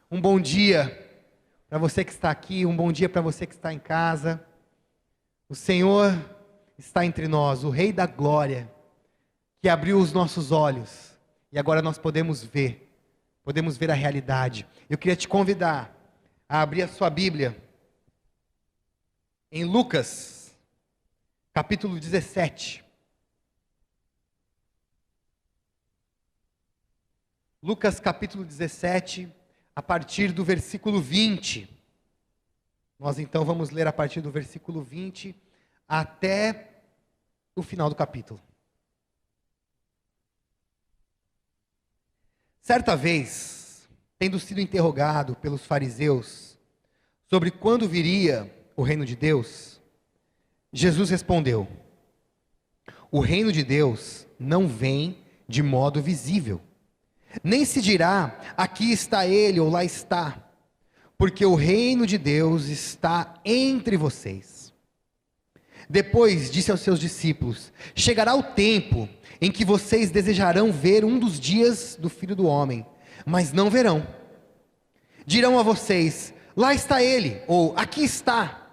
Um bom dia para você que está aqui, um bom dia para você que está em casa. O Senhor está entre nós, o Rei da Glória, que abriu os nossos olhos e agora nós podemos ver a realidade. Eu queria te convidar a abrir a sua Bíblia em Lucas, capítulo 17. Lucas capítulo 17, a partir do versículo 20. Nós então vamos ler a partir do versículo 20 até o final do capítulo. Certa vez, tendo sido interrogado pelos fariseus sobre quando viria o reino de Deus, Jesus respondeu: o reino de Deus não vem de modo visível, nem se dirá, aqui está ele ou lá está, porque o reino de Deus está entre vocês. Depois disse aos seus discípulos: chegará o tempo em que vocês desejarão ver um dos dias do Filho do Homem, mas não verão. Dirão a vocês: lá está ele, ou aqui está.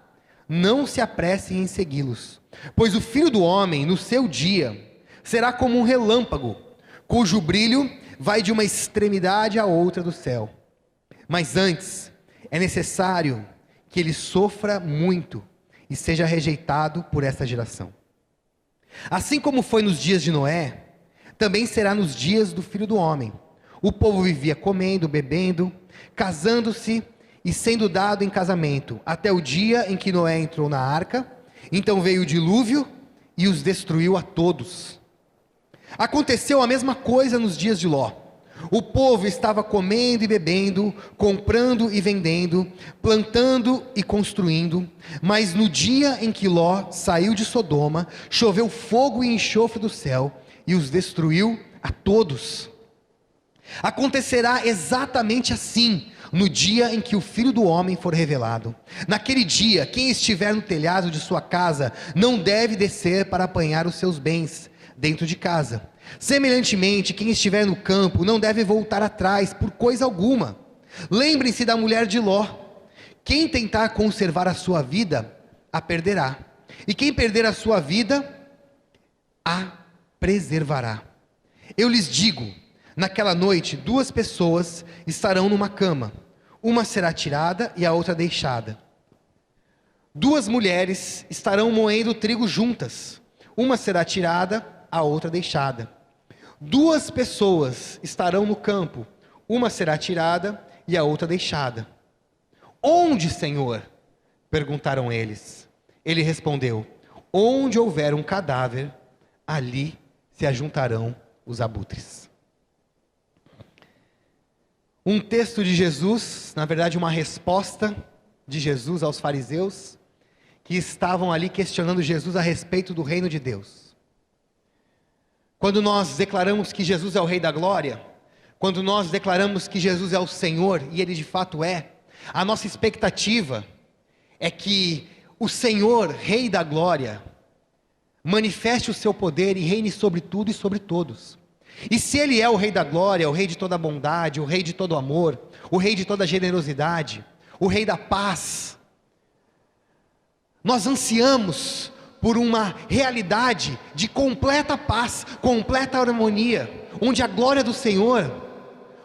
Não se apressem em segui-los, pois o Filho do Homem, no seu dia, será como um relâmpago, cujo brilho vai de uma extremidade à outra do céu. Mas antes, é necessário que ele sofra muito e seja rejeitado por esta geração. Assim como foi nos dias de Noé, também será nos dias do Filho do Homem. O povo vivia comendo, bebendo, casando-se e sendo dado em casamento, até o dia em que Noé entrou na arca. Então veio o dilúvio e os destruiu a todos. Aconteceu a mesma coisa nos dias de Ló. O povo estava comendo e bebendo, comprando e vendendo, plantando e construindo, mas no dia em que Ló saiu de Sodoma, choveu fogo e enxofre do céu e os destruiu a todos. Acontecerá exatamente assim no dia em que o Filho do Homem for revelado. Naquele dia, quem estiver no telhado de sua casa não deve descer para apanhar os seus bens dentro de casa. Semelhantemente, quem estiver no campo não deve voltar atrás por coisa alguma. Lembrem-se da mulher de Ló. Quem tentar conservar a sua vida, a perderá. E quem perder a sua vida, a preservará. Eu lhes digo, naquela noite, 2 pessoas estarão numa cama. Uma será tirada e a outra deixada. 2 mulheres estarão moendo trigo juntas. Uma será tirada, a outra deixada. 2 pessoas estarão no campo, uma será tirada e a outra deixada. Onde, Senhor? Perguntaram eles. Ele respondeu: onde houver um cadáver, ali se ajuntarão os abutres. Um texto de Jesus, na verdade uma resposta de Jesus aos fariseus, que estavam ali questionando Jesus a respeito do reino de Deus. Quando nós declaramos que Jesus é o Rei da Glória, quando nós declaramos que Jesus é o Senhor, e Ele de fato é, a nossa expectativa é que o Senhor, Rei da Glória, manifeste o seu poder e reine sobre tudo e sobre todos. E se Ele é o Rei da Glória, o Rei de toda bondade, o Rei de todo amor, o Rei de toda generosidade, o Rei da paz, nós ansiamos por uma realidade de completa paz, completa harmonia, onde a glória do Senhor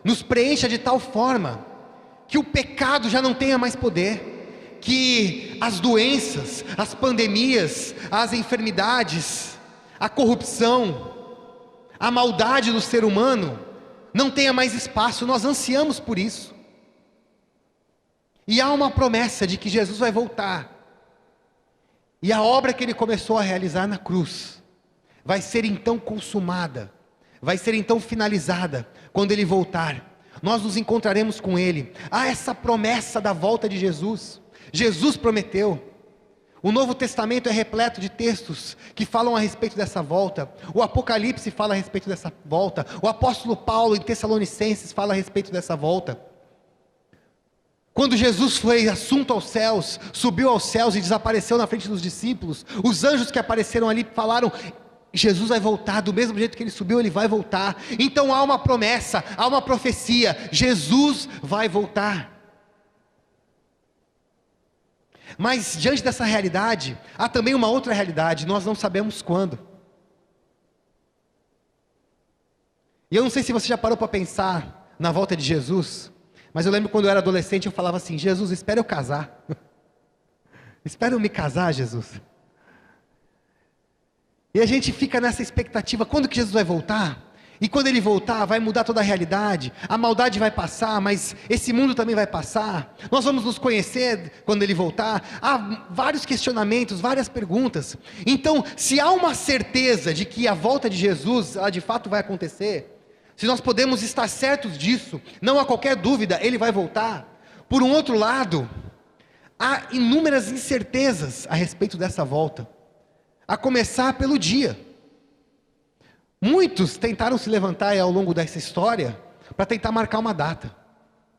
nos preencha de tal forma, que o pecado já não tenha mais poder, que as doenças, as pandemias, as enfermidades, a corrupção, a maldade do ser humano, não tenha mais espaço. Nós ansiamos por isso, e há uma promessa de que Jesus vai voltar, e a obra que Ele começou a realizar na cruz, vai ser então consumada, vai ser então finalizada, quando Ele voltar, nós nos encontraremos com Ele. Há essa promessa da volta de Jesus, Jesus prometeu. O Novo Testamento é repleto de textos que falam a respeito dessa volta. O Apocalipse fala a respeito dessa volta. O apóstolo Paulo em Tessalonicenses fala a respeito dessa volta. Quando Jesus foi assunto aos céus, subiu aos céus e desapareceu na frente dos discípulos, os anjos que apareceram ali falaram: Jesus vai voltar, do mesmo jeito que ele subiu, ele vai voltar. Então há uma promessa, há uma profecia: Jesus vai voltar. Mas diante dessa realidade, há também uma outra realidade: nós não sabemos quando. E eu não sei se você já parou para pensar na volta de Jesus, mas eu lembro quando eu era adolescente, eu falava assim: Jesus, espera eu casar. Espera eu me casar, Jesus. E a gente fica nessa expectativa: quando que Jesus vai voltar? E quando ele voltar, vai mudar toda a realidade, a maldade vai passar, mas esse mundo também vai passar, nós vamos nos conhecer quando ele voltar. Há vários questionamentos, várias perguntas. Então, se há uma certeza de que a volta de Jesus, ela de fato vai acontecer, se nós podemos estar certos disso, não há qualquer dúvida, ele vai voltar. Por um outro lado, há inúmeras incertezas a respeito dessa volta, a começar pelo dia. Muitos tentaram se levantar ao longo dessa história para tentar marcar uma data,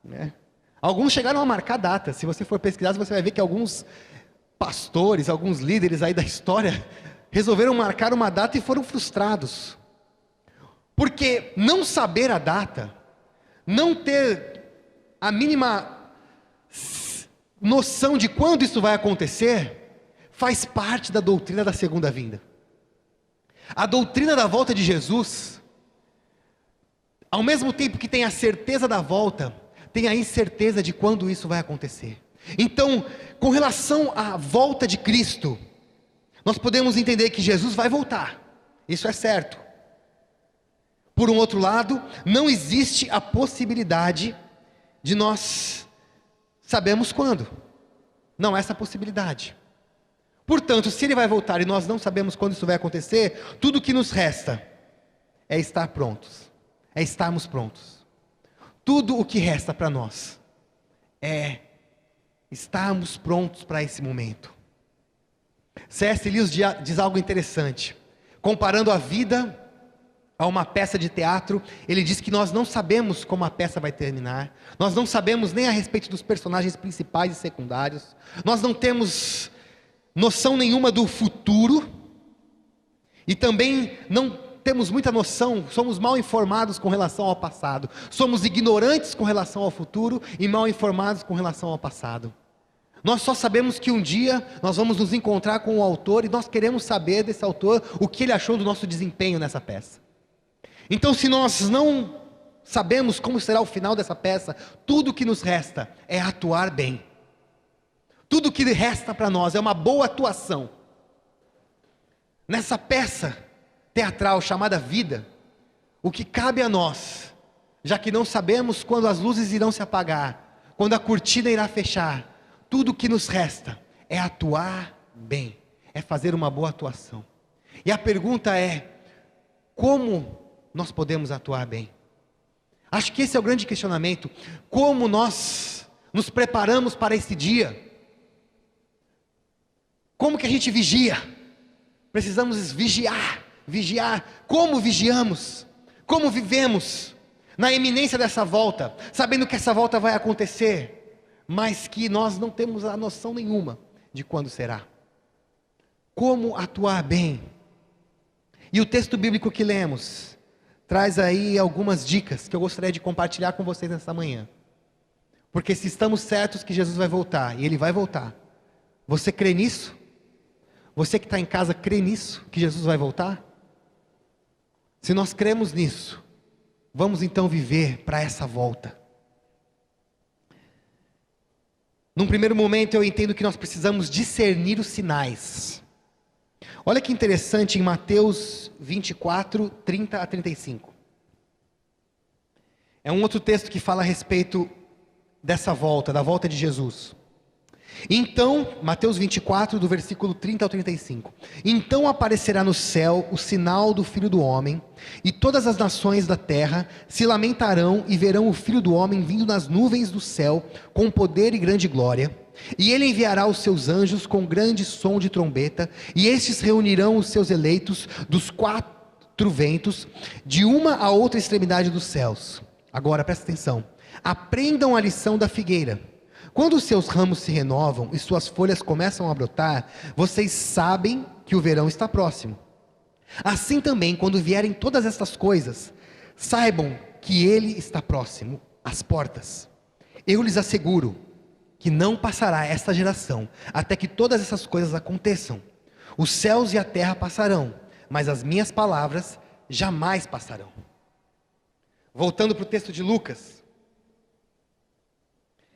né? Alguns chegaram a marcar data. Se você for pesquisar, você vai ver que alguns pastores, alguns líderes aí da história resolveram marcar uma data e foram frustrados, porque não saber a data, não ter a mínima noção de quando isso vai acontecer, faz parte da doutrina da segunda vinda. A doutrina da volta de Jesus, ao mesmo tempo que tem a certeza da volta, tem a incerteza de quando isso vai acontecer. Então, com relação à volta de Cristo, nós podemos entender que Jesus vai voltar, isso é certo. Por um outro lado, não existe a possibilidade de nós sabemos quando. Não há essa possibilidade. Portanto, se ele vai voltar e nós não sabemos quando isso vai acontecer, tudo o que nos resta é estar prontos, é estarmos prontos. Tudo o que resta para nós é estarmos prontos para esse momento. C.S. Lewis diz algo interessante, comparando a vida a uma peça de teatro. Ele diz que nós não sabemos como a peça vai terminar, nós não sabemos nem a respeito dos personagens principais e secundários, nós não temos noção nenhuma do futuro, e também não temos muita noção, somos mal informados com relação ao passado, somos ignorantes com relação ao futuro e mal informados com relação ao passado. Nós só sabemos que um dia nós vamos nos encontrar com o autor, e nós queremos saber desse autor o que ele achou do nosso desempenho nessa peça. Então, se nós não sabemos como será o final dessa peça, tudo que nos resta é atuar bem. Tudo que resta para nós é uma boa atuação. Nessa peça teatral chamada vida, o que cabe a nós, já que não sabemos quando as luzes irão se apagar, quando a cortina irá fechar, tudo o que nos resta é atuar bem, é fazer uma boa atuação. E a pergunta é: como nós podemos atuar bem? Acho que esse é o grande questionamento. Como nós nos preparamos para esse dia? Como que a gente vigia? Precisamos vigiar. Como vigiamos? Como vivemos na iminência dessa volta, sabendo que essa volta vai acontecer, mas que nós não temos a noção nenhuma de quando será? Como atuar bem? E o texto bíblico que lemos traz aí algumas dicas que eu gostaria de compartilhar com vocês nessa manhã. Porque se estamos certos que Jesus vai voltar, e Ele vai voltar, você crê nisso? Você que está em casa crê nisso, que Jesus vai voltar? Se nós cremos nisso, vamos então viver para essa volta. Num primeiro momento eu entendo que nós precisamos discernir os sinais. Olha que interessante em Mateus 24, 30 a 35. É um outro texto que fala a respeito dessa volta, da volta de Jesus. Então, Mateus 24, do versículo 30 ao 35. Então aparecerá no céu o sinal do Filho do Homem, e todas as nações da terra se lamentarão e verão o Filho do Homem vindo nas nuvens do céu, com poder e grande glória. E ele enviará os seus anjos com grande som de trombeta, e estes reunirão os seus eleitos dos quatro ventos, de uma a outra extremidade dos céus. Agora presta atenção, aprendam a lição da figueira. Quando os seus ramos se renovam e suas folhas começam a brotar, vocês sabem que o verão está próximo. Assim também, quando vierem todas estas coisas, saibam que Ele está próximo, às portas. Eu lhes asseguro que não passará esta geração, até que todas essas coisas aconteçam. Os céus e a terra passarão, mas as minhas palavras jamais passarão. Voltando para o texto de Lucas.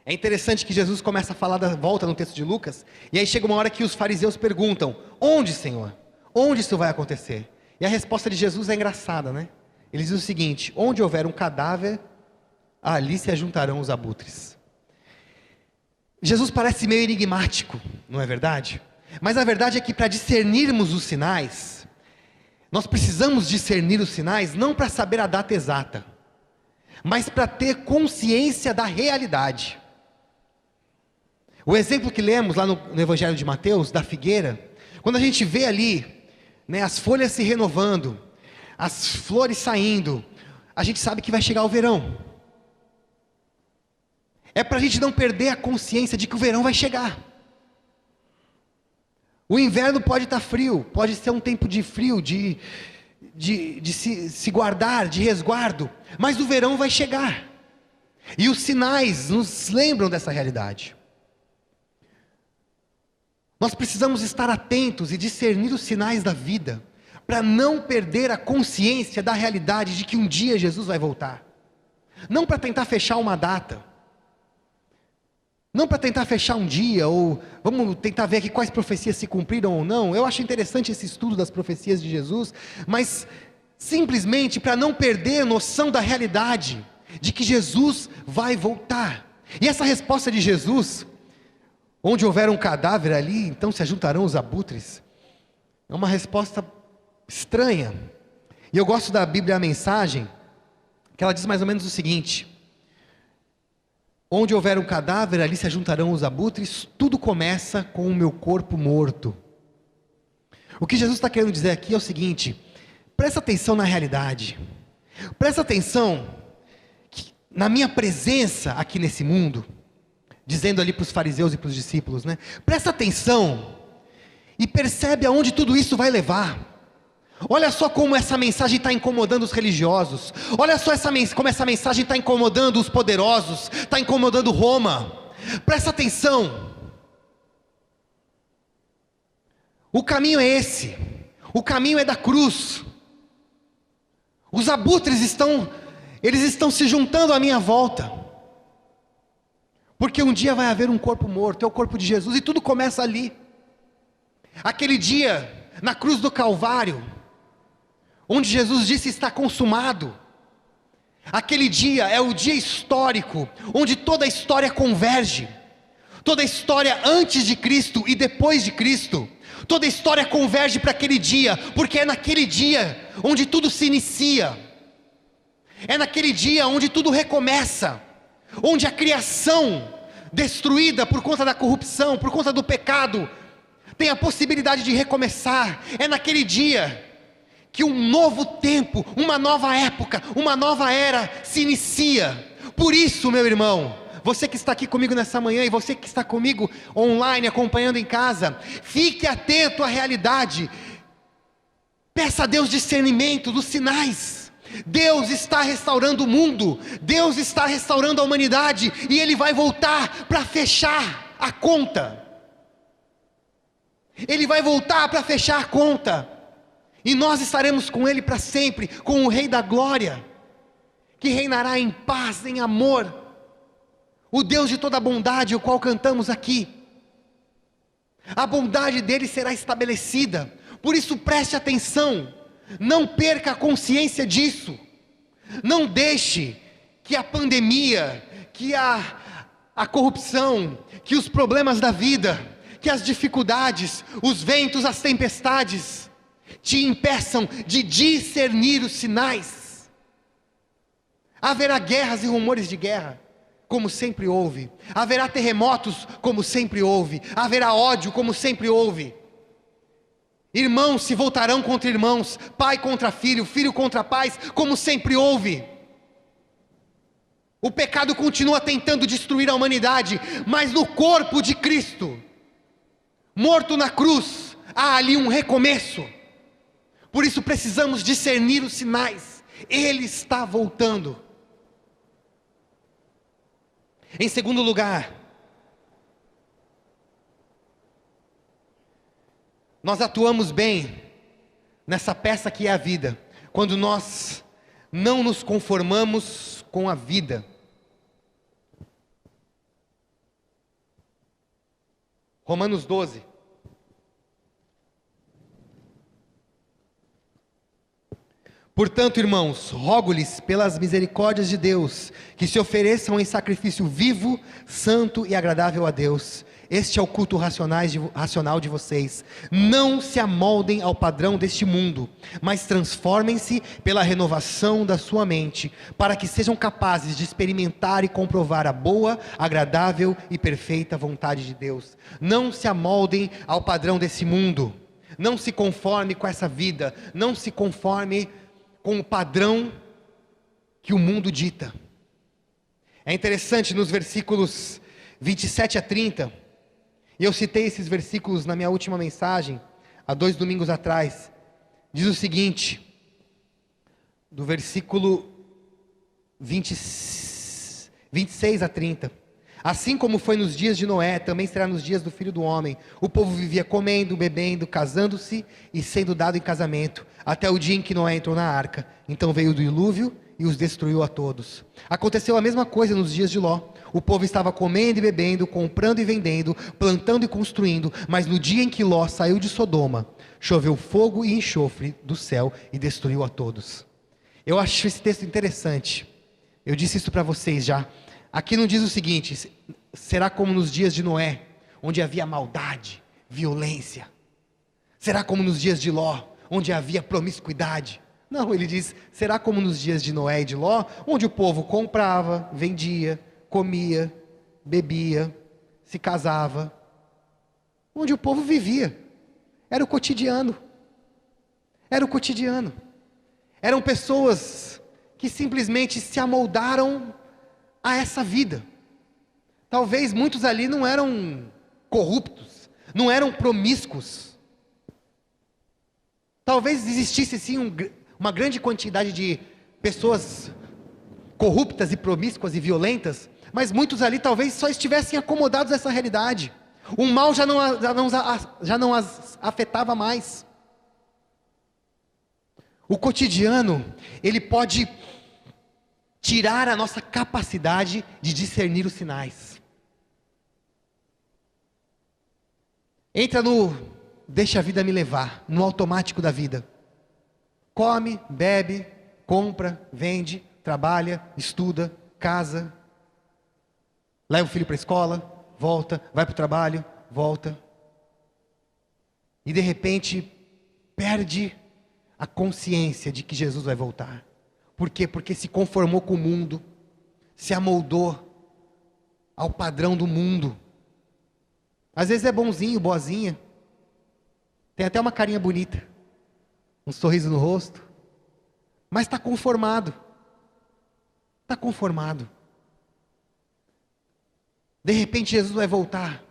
É interessante que Jesus começa a falar da volta no texto de Lucas, e aí chega uma hora que os fariseus perguntam: onde, Senhor? Onde isso vai acontecer? E a resposta de Jesus é engraçada, né? Ele diz o seguinte: onde houver um cadáver, ali se ajuntarão os abutres. Jesus parece meio enigmático, não é verdade? Mas a verdade é que para discernirmos os sinais, nós precisamos discernir os sinais não para saber a data exata, mas para ter consciência da realidade. O exemplo que lemos lá no Evangelho de Mateus, da figueira, quando a gente vê ali, né, as folhas se renovando, as flores saindo, a gente sabe que vai chegar o verão. É para a gente não perder a consciência de que o verão vai chegar. O inverno pode estar frio, pode ser um tempo de frio, de se guardar, de resguardo, mas o verão vai chegar. E os sinais nos lembram dessa realidade. Nós precisamos estar atentos e discernir os sinais da vida, para não perder a consciência da realidade de que um dia Jesus vai voltar. Não para tentar fechar uma data, não para tentar fechar um dia, ou vamos tentar ver aqui quais profecias se cumpriram ou não. Eu acho interessante esse estudo das profecias de Jesus, mas simplesmente para não perder a noção da realidade, de que Jesus vai voltar. E essa resposta de Jesus: onde houver um cadáver ali, então se ajuntarão os abutres, é uma resposta estranha. E eu gosto da Bíblia, a Mensagem, que ela diz mais ou menos o seguinte: onde houver um cadáver, ali se ajuntarão os abutres. Tudo começa com o meu corpo morto. O que Jesus está querendo dizer aqui é o seguinte: presta atenção na realidade, presta atenção que, na minha presença aqui nesse mundo, dizendo ali para os fariseus e para os discípulos, né? Presta atenção e percebe aonde tudo isso vai levar. Olha só como essa mensagem está incomodando os religiosos. Olha só como essa mensagem está incomodando os poderosos, está incomodando Roma. Presta atenção. O caminho é esse. O caminho é da cruz. Os abutres estão se juntando à minha volta. Porque um dia vai haver um corpo morto, é o corpo de Jesus, e tudo começa ali. Aquele dia, na cruz do Calvário, onde Jesus disse: está consumado. Aquele dia é o dia histórico, onde toda a história converge. Toda a história antes de Cristo e depois de Cristo, toda a história converge para aquele dia, porque é naquele dia onde tudo se inicia. É naquele dia onde tudo recomeça, onde a criação, destruída por conta da corrupção, por conta do pecado, tem a possibilidade de recomeçar. É naquele dia que um novo tempo, uma nova época, uma nova era se inicia. Por isso, meu irmão, você que está aqui comigo nessa manhã, e você que está comigo online, acompanhando em casa, fique atento à realidade, peça a Deus discernimento dos sinais. Deus está restaurando o mundo, Deus está restaurando a humanidade, e Ele vai voltar para fechar a conta. Ele vai voltar para fechar a conta, e nós estaremos com Ele para sempre, com o Rei da Glória, que reinará em paz, em amor, o Deus de toda a bondade, o qual cantamos aqui. A bondade dele será estabelecida. Por isso preste atenção, não perca a consciência disso. Não deixe que a pandemia, que a corrupção, que os problemas da vida, que as dificuldades, os ventos, as tempestades, te impeçam de discernir os sinais. Haverá guerras e rumores de guerra, como sempre houve. Haverá terremotos, como sempre houve. Haverá ódio, como sempre houve. Irmãos se voltarão contra irmãos, pai contra filho, filho contra pais, como sempre houve. O pecado continua tentando destruir a humanidade, mas no corpo de Cristo, morto na cruz, há ali um recomeço. Por isso precisamos discernir os sinais. Ele está voltando. Em segundo lugar, nós atuamos bem nessa peça que é a vida, quando nós não nos conformamos com a vida. Romanos 12. Portanto, irmãos, rogo-lhes pelas misericórdias de Deus, que se ofereçam em sacrifício vivo, santo e agradável a Deus. Este é o culto racional de vocês. Não se amoldem ao padrão deste mundo, mas transformem-se pela renovação da sua mente, para que sejam capazes de experimentar e comprovar a boa, agradável e perfeita vontade de Deus. Não se amoldem ao padrão desse mundo. Não se conforme com essa vida. Não se conforme com o padrão que o mundo dita. É interessante nos versículos 27 a 30, e eu citei esses versículos na minha última mensagem, há 2 domingos atrás, diz o seguinte, do versículo 26 a 30, assim como foi nos dias de Noé, também será nos dias do Filho do Homem. O povo vivia comendo, bebendo, casando-se e sendo dado em casamento, até o dia em que Noé entrou na arca. Então veio o dilúvio e os destruiu a todos. Aconteceu a mesma coisa nos dias de Ló. O povo estava comendo e bebendo, comprando e vendendo, plantando e construindo, mas no dia em que Ló saiu de Sodoma, choveu fogo e enxofre do céu e destruiu a todos. Eu acho esse texto interessante. Eu disse isso para vocês já. Aqui não diz o seguinte: será como nos dias de Noé, onde havia maldade, violência. Será como nos dias de Ló, onde havia promiscuidade. Não, ele diz, será como nos dias de Noé e de Ló, onde o povo comprava, vendia, comia, bebia, se casava. Onde o povo vivia. Era o cotidiano. Era o cotidiano. Eram pessoas que simplesmente se amoldaram a essa vida. Talvez muitos ali não eram corruptos, não eram promíscuos. Talvez existisse sim uma grande quantidade de pessoas corruptas e promíscuas e violentas, mas muitos ali talvez só estivessem acomodados a essa realidade. O mal já não as afetava mais. O cotidiano, ele pode tirar a nossa capacidade de discernir os sinais. Entra no deixa a vida me levar, no automático da vida. Come, bebe, compra, vende, trabalha, estuda, casa, leva o filho para a escola, volta, vai para o trabalho, volta. E de repente perde a consciência de que Jesus vai voltar. Por quê? Porque se conformou com o mundo, se amoldou ao padrão do mundo. Às vezes é bonzinho, boazinha, tem até uma carinha bonita, um sorriso no rosto, mas está conformado. Está conformado. De repente Jesus vai voltar,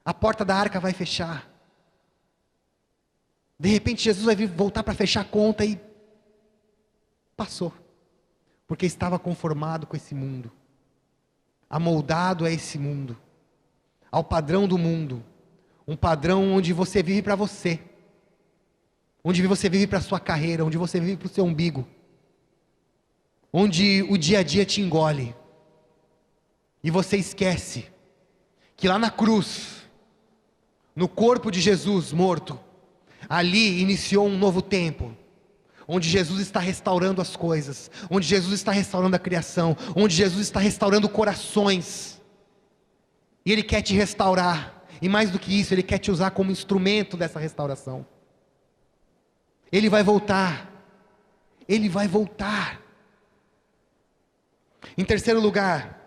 a porta da arca vai fechar. De repente Jesus vai voltar para fechar a conta e passou, porque estava conformado com esse mundo, amoldado a esse mundo, ao padrão do mundo, um padrão onde você vive para você, onde você vive para a sua carreira, onde você vive para o seu umbigo, onde o dia a dia te engole, e você esquece que lá na cruz, no corpo de Jesus morto, ali iniciou um novo tempo, onde Jesus está restaurando as coisas, onde Jesus está restaurando a criação, onde Jesus está restaurando corações, e Ele quer te restaurar, e mais do que isso, Ele quer te usar como instrumento dessa restauração. Ele vai voltar, Ele vai voltar. Em terceiro lugar,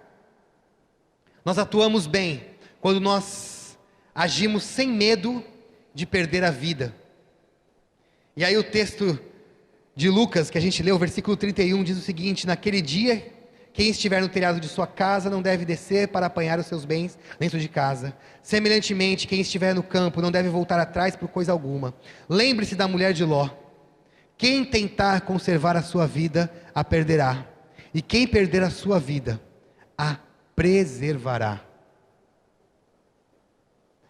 nós atuamos bem, quando nós agimos sem medo de perder a vida. E aí o texto de Lucas, que a gente leu, o versículo 31, diz o seguinte: naquele dia Quem estiver no telhado de sua casa não deve descer para apanhar os seus bens dentro de casa. Semelhantemente, quem estiver no campo não deve voltar atrás por coisa alguma. Lembre-se da mulher de Ló. Quem tentar conservar a sua vida, a perderá. E quem perder a sua vida, a preservará.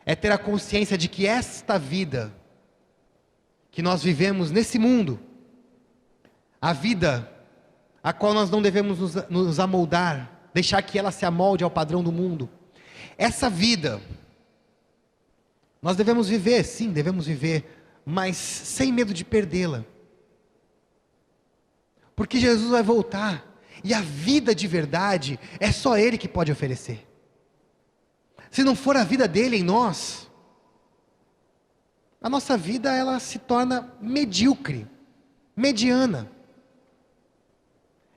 É ter a consciência de que esta vida que nós vivemos nesse mundo, a vida a qual nós não devemos nos amoldar, deixar que ela se amolde ao padrão do mundo. Essa vida, nós devemos viver, sim, devemos viver, mas sem medo de perdê-la. Porque Jesus vai voltar, e a vida de verdade, é só Ele que pode oferecer. Se não for a vida dele em nós, a nossa vida ela se torna medíocre, mediana.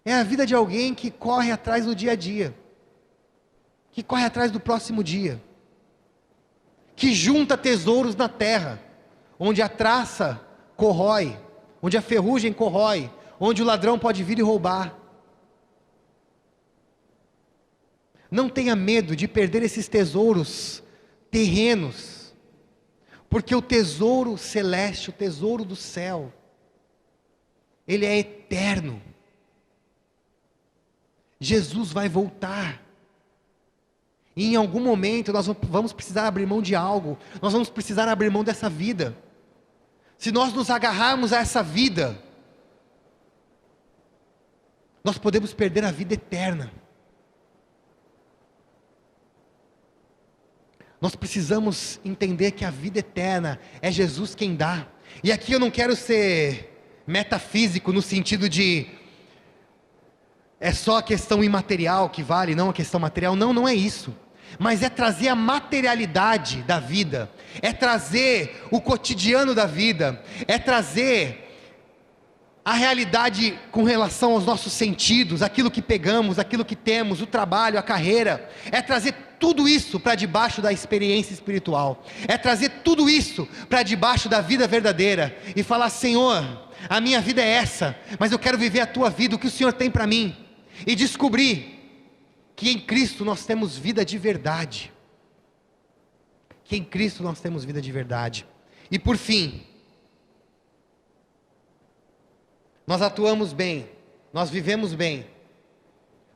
É a vida de alguém que corre atrás do dia a dia, que corre atrás do próximo dia, que junta tesouros na terra, onde a traça corrói, onde a ferrugem corrói, onde o ladrão pode vir e roubar. Não tenha medo de perder esses tesouros terrenos, porque o tesouro celeste, o tesouro do céu, ele é eterno. Jesus vai voltar, e em algum momento nós vamos precisar abrir mão de algo, nós vamos precisar abrir mão dessa vida. Se nós nos agarrarmos a essa vida, nós podemos perder a vida eterna. Nós precisamos entender que a vida eterna é Jesus quem dá. E aqui eu não quero ser metafísico no sentido de é só a questão imaterial que vale, não a questão material. Não, não é isso. Mas é trazer a materialidade da vida, é trazer o cotidiano da vida, é trazer a realidade com relação aos nossos sentidos, aquilo que pegamos, aquilo que temos, o trabalho, a carreira, é trazer tudo isso para debaixo da experiência espiritual, é trazer tudo isso para debaixo da vida verdadeira, e falar: Senhor, a minha vida é essa, mas eu quero viver a tua vida, o que o Senhor tem para mim, e descobrir que em Cristo nós temos vida de verdade, que em Cristo nós temos vida de verdade. E por fim, nós atuamos bem, nós vivemos bem,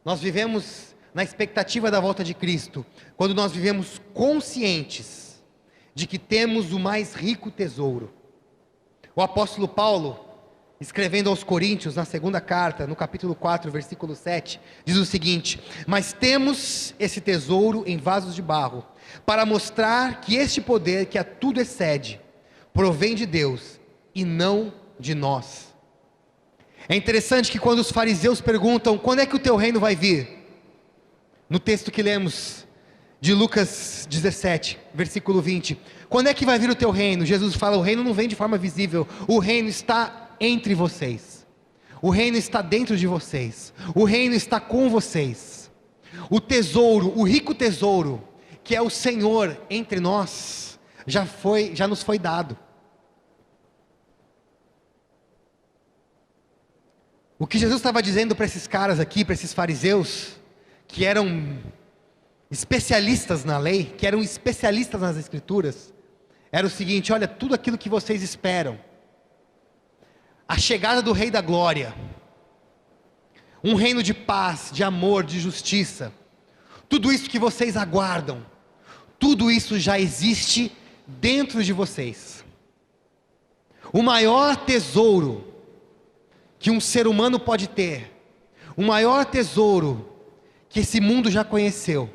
nós vivemos na expectativa da volta de Cristo, quando nós vivemos conscientes de que temos o mais rico tesouro. O apóstolo Paulo, escrevendo aos Coríntios, na segunda carta, no capítulo 4, versículo 7, diz o seguinte: mas temos esse tesouro em vasos de barro, para mostrar que este poder que a tudo excede, provém de Deus, e não de nós. É interessante que quando os fariseus perguntam: quando é que o teu reino vai vir? No texto que lemos de Lucas 17, versículo 20, quando é que vai vir o teu reino? Jesus fala: o reino não vem de forma visível, o reino está entre vocês, o reino está dentro de vocês, o reino está com vocês. O tesouro, o rico tesouro, que é o Senhor entre nós, já nos foi dado. O que Jesus estava dizendo para esses caras aqui, para esses fariseus, que eram especialistas na lei, que eram especialistas nas escrituras, era o seguinte: olha, tudo aquilo que vocês esperam, a chegada do Rei da Glória, um reino de paz, de amor, de justiça, tudo isso que vocês aguardam, tudo isso já existe dentro de vocês. O maior tesouro que um ser humano pode ter, o maior tesouro que esse mundo já conheceu,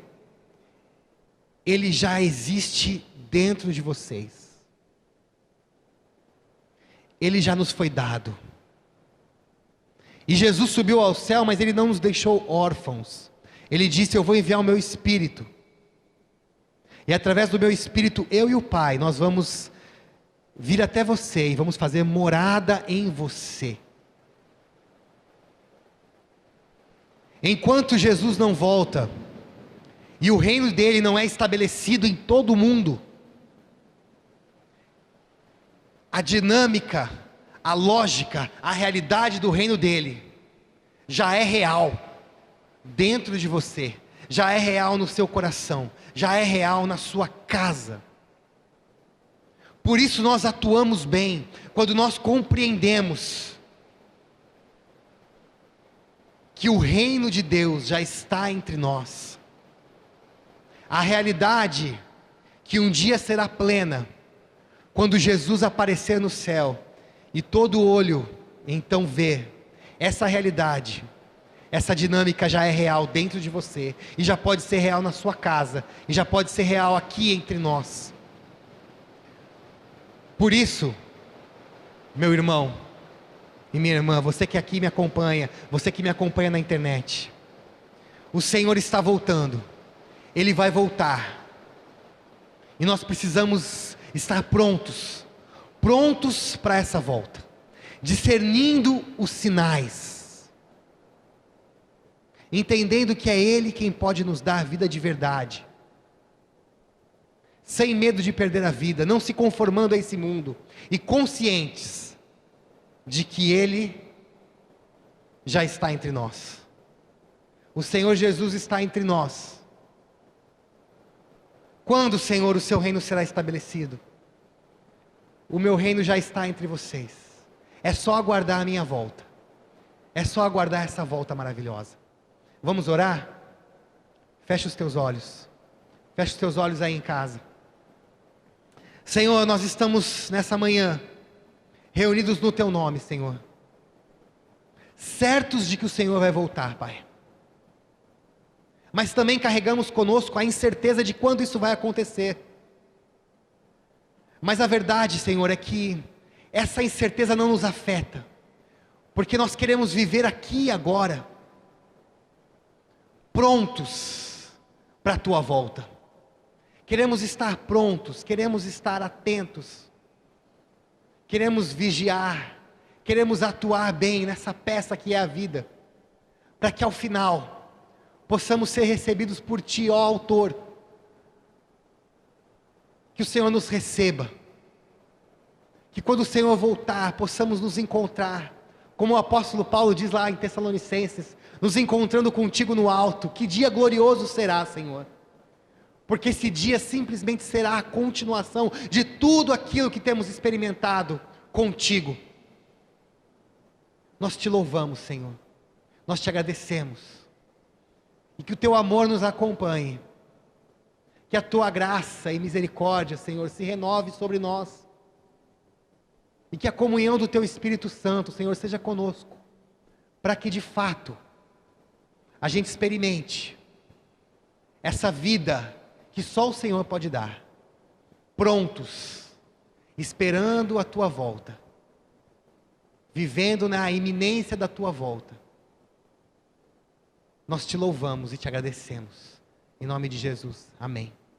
ele já existe dentro de vocês. Ele já nos foi dado. E Jesus subiu ao céu, mas Ele não nos deixou órfãos. Ele disse: eu vou enviar o meu Espírito, e através do meu Espírito, eu e o Pai, nós vamos vir até você, e vamos fazer morada em você. Enquanto Jesus não volta, e o reino dele não é estabelecido em todo o mundo, a dinâmica, a lógica, a realidade do reino dele já é real. dentro de você, já é real no seu coração, já é real na sua casa. Por isso nós atuamos bem, quando nós compreendemos que o reino de Deus já está entre nós. A realidade que um dia será plena, quando Jesus aparecer no céu, e todo olho então ver essa realidade, essa dinâmica já é real dentro de você, e já pode ser real na sua casa, e já pode ser real aqui entre nós. Por isso, meu irmão e minha irmã, você que aqui me acompanha, você que me acompanha na internet, o Senhor está voltando, Ele vai voltar, e nós precisamos estar prontos para essa volta, discernindo os sinais, entendendo que é Ele quem pode nos dar vida de verdade, sem medo de perder a vida, não se conformando a esse mundo, e conscientes de que Ele já está entre nós. O Senhor Jesus está entre nós. Quando, Senhor, o seu reino será estabelecido? O meu reino já está entre vocês. É só aguardar a minha volta. É só aguardar essa volta maravilhosa. Vamos orar? Fecha os teus olhos. Fecha os teus olhos aí em casa. Senhor, nós estamos nessa manhã reunidos no teu nome, Senhor, certos de que o Senhor vai voltar, Pai, mas também carregamos conosco a incerteza de quando isso vai acontecer. Mas a verdade, Senhor, é que essa incerteza não nos afeta, porque nós queremos viver aqui e agora, prontos para a tua volta. Queremos estar prontos, queremos estar atentos, queremos vigiar, queremos atuar bem nessa peça que é a vida, para que ao final possamos ser recebidos por Ti, ó Autor. Que o Senhor nos receba, que quando o Senhor voltar, possamos nos encontrar, como o apóstolo Paulo diz lá em Tessalonicenses, nos encontrando contigo no alto. Que dia glorioso será, Senhor, porque esse dia simplesmente será a continuação de tudo aquilo que temos experimentado contigo. Nós te louvamos, Senhor, nós te agradecemos, e que o teu amor nos acompanhe, que a tua graça e misericórdia, Senhor, se renove sobre nós, e que a comunhão do teu Espírito Santo, Senhor, seja conosco, para que de fato a gente experimente essa vida que só o Senhor pode dar, prontos, esperando a tua volta, vivendo na iminência da tua volta. Nós te louvamos e te agradecemos, em nome de Jesus, amém.